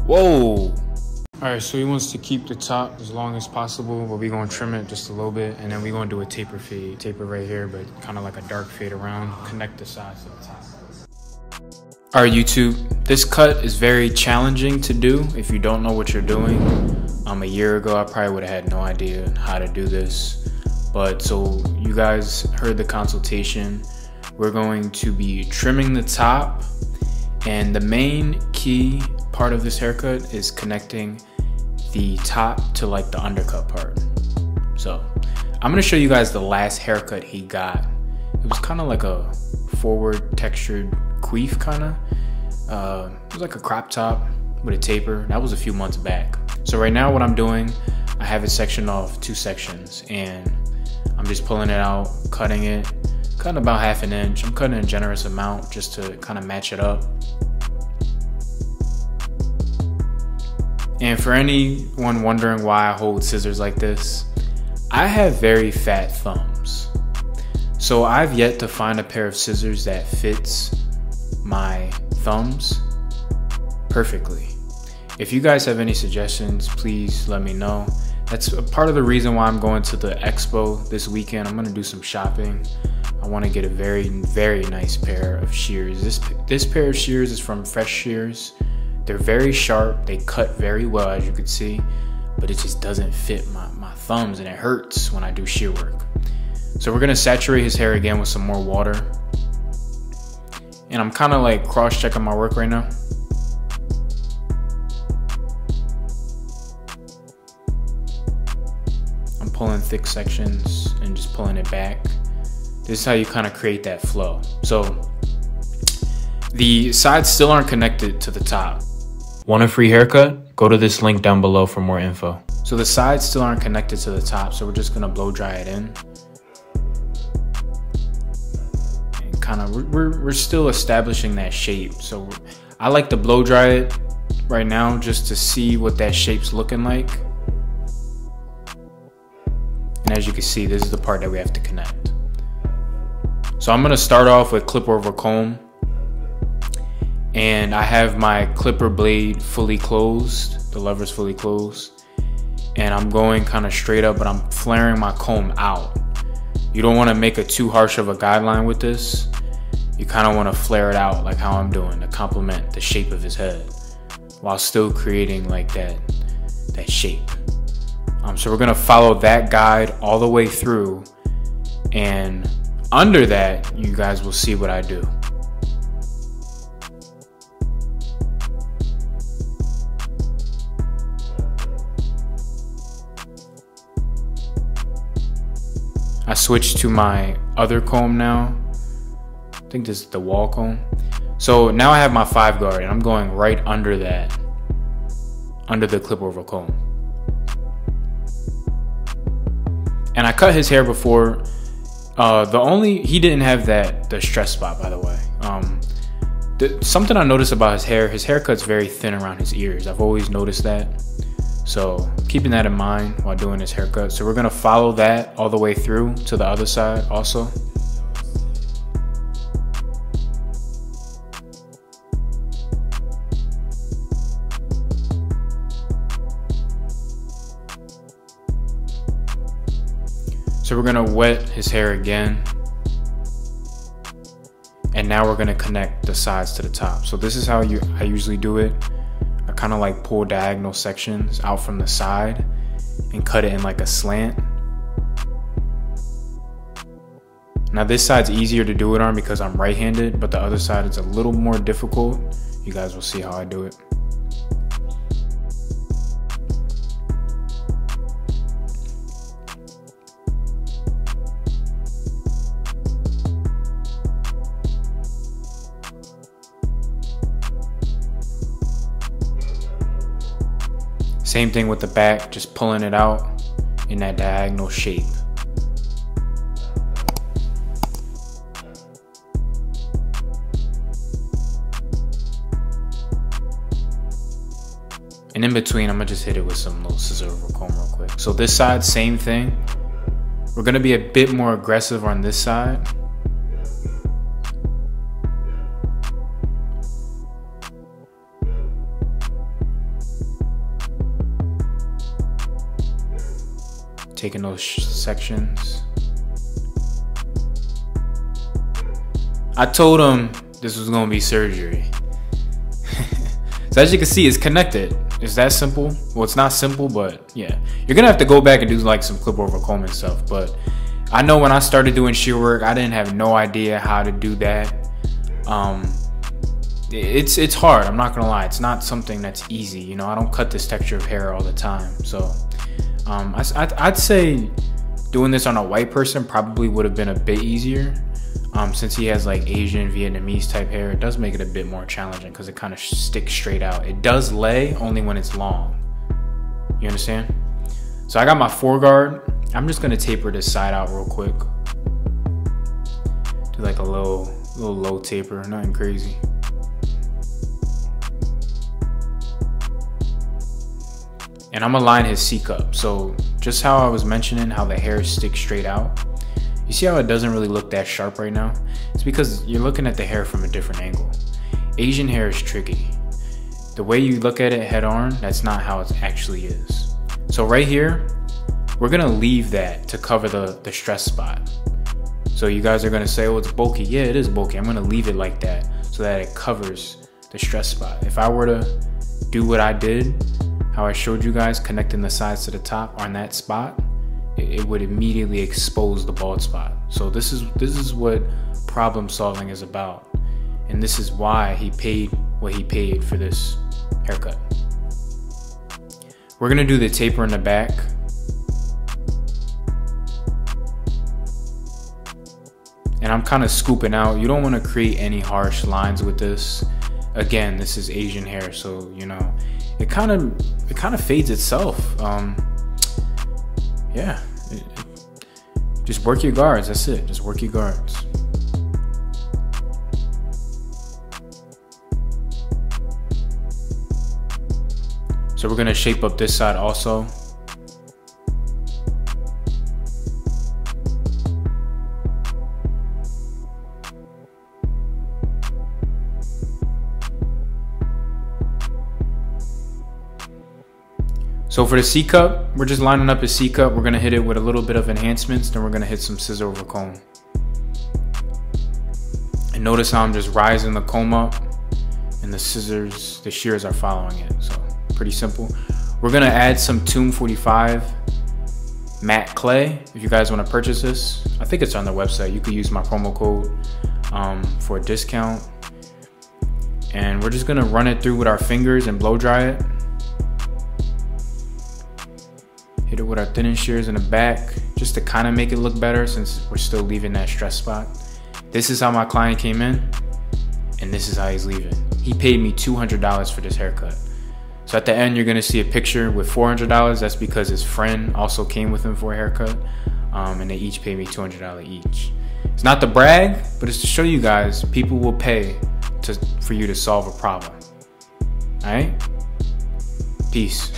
Whoa. All right, so he wants to keep the top as long as possible, but we're gonna trim it just a little bit, and then we're gonna do a taper fade. Taper right here, but kind of like a dark fade around, connect the sides to the top. All right, YouTube, this cut is very challenging to do if you don't know what you're doing. A year ago, I probably would have had no idea how to do this. But so you guys heard the consultation. We're going to be trimming the top, and the main key part of this haircut is connecting the top to like the undercut part. So I'm gonna show you guys the last haircut he got. It was kind of like a forward textured queef kind of. It was like a crop top with a taper. That was a few months back. So right now what I'm doing, I have it sectioned off 2 sections, and I'm just pulling it out, cutting it, cutting about 1/2 inch. I'm cutting a generous amount just to kind of match it up. And for anyone wondering why I hold scissors like this, I have very fat thumbs. So I've yet to find a pair of scissors that fits my thumbs perfectly. If you guys have any suggestions, please let me know. That's a part of the reason why I'm going to the expo this weekend. I'm gonna do some shopping. I wanna get a very, very nice pair of shears. This pair of shears is from Fresh Shears. They're very sharp, they cut very well as you can see, but it just doesn't fit my thumbs, and it hurts when I do shear work. So we're gonna saturate his hair again with some more water. And I'm kinda like cross-checking my work right now. I'm pulling thick sections and just pulling it back. This is how you kind of create that flow. So the sides still aren't connected to the top. Want a free haircut? Go to this link down below for more info. So the sides still aren't connected to the top, so we're just gonna blow dry it in. And kind of, we're still establishing that shape. So I like to blow dry it right now just to see what that shape's looking like. And as you can see, this is the part that we have to connect. So I'm gonna start off with clipper over comb. And I have my clipper blade fully closed, the lever's fully closed, and I'm going kind of straight up, but I'm flaring my comb out. You don't want to make it too harsh of a guideline with this. You kind of want to flare it out like how I'm doing to complement the shape of his head while still creating like that shape. So we're gonna follow that guide all the way through, and under that you guys will see what I do. I switched to my other comb now. I think this is the wall comb. So now I have my 5 guard, and I'm going right under that, under the clip over comb. And I cut his hair before. He didn't have the stress spot, by the way. Something I noticed about his haircut's very thin around his ears. I've always noticed that. So keeping that in mind while doing this haircut. So we're gonna follow that all the way through to the other side also. So we're gonna wet his hair again. And now we're gonna connect the sides to the top. So this is how I usually do it. I kind of like pull diagonal sections out from the side and cut it in like a slant. Now this side's easier to do it on because I'm right-handed, but the other side is a little more difficult. You guys will see how I do it. Same thing with the back, just pulling it out in that diagonal shape. And in between, I'm gonna just hit it with some little scissor over comb real quick. So this side, same thing. We're gonna be a bit more aggressive on this side. taking those sections. I told him this was gonna be surgery. So as you can see, it's connected. It's that simple. Well, it's not simple, but yeah. You're gonna have to go back and do like some clip over comb and stuff. But I know when I started doing shear work, I didn't have no idea how to do that. It's hard, I'm not gonna lie. It's not something that's easy. You know, I don't cut this texture of hair all the time. So I'd say doing this on a white person probably would have been a bit easier. Since he has like Asian, Vietnamese type hair, it does make it a bit more challenging because it kind of sticks straight out. It does lay only when it's long. You understand? So I got my foreguard. I'm just gonna taper this side out real quick. Do like a little low taper, nothing crazy. And I'm gonna line his C-cup. So just how I was mentioning how the hair sticks straight out. You see how it doesn't really look that sharp right now? It's because you're looking at the hair from a different angle. Asian hair is tricky. The way you look at it head on, that's not how it actually is. So right here, we're gonna leave that to cover the stress spot. So you guys are gonna say, oh, it's bulky. Yeah, it is bulky. I'm gonna leave it like that so that it covers the stress spot. If I were to do what I did, how I showed you guys, connecting the sides to the top on that spot, it would immediately expose the bald spot. So this is what problem solving is about. And this is why he paid what he paid for this haircut. We're gonna do the taper in the back. And I'm kind of scooping out. You don't want to create any harsh lines with this. Again, this is Asian hair, so you know, it kind of fades itself. Yeah, just work your guards. That's it. Just work your guards. So we're gonna shape up this side also. So for the C-cup, we're just lining up a C-cup. We're gonna hit it with a little bit of enhancements, then we're gonna hit some scissor over comb. And notice how I'm just rising the comb up and the scissors, the shears are following it. So pretty simple. We're gonna add some Tomb 45 matte clay. If you guys wanna purchase this, I think it's on their website. You could use my promo code for a discount. And we're just gonna run it through with our fingers and blow dry it. Hit it with our thinning shears in the back, just to kind of make it look better since we're still leaving that stress spot. This is how my client came in, and this is how he's leaving. He paid me $200 for this haircut. So at the end, you're gonna see a picture with $400. That's because his friend also came with him for a haircut, and they each paid me $200 each. It's not to brag, but it's to show you guys people will pay for you to solve a problem. All right? Peace.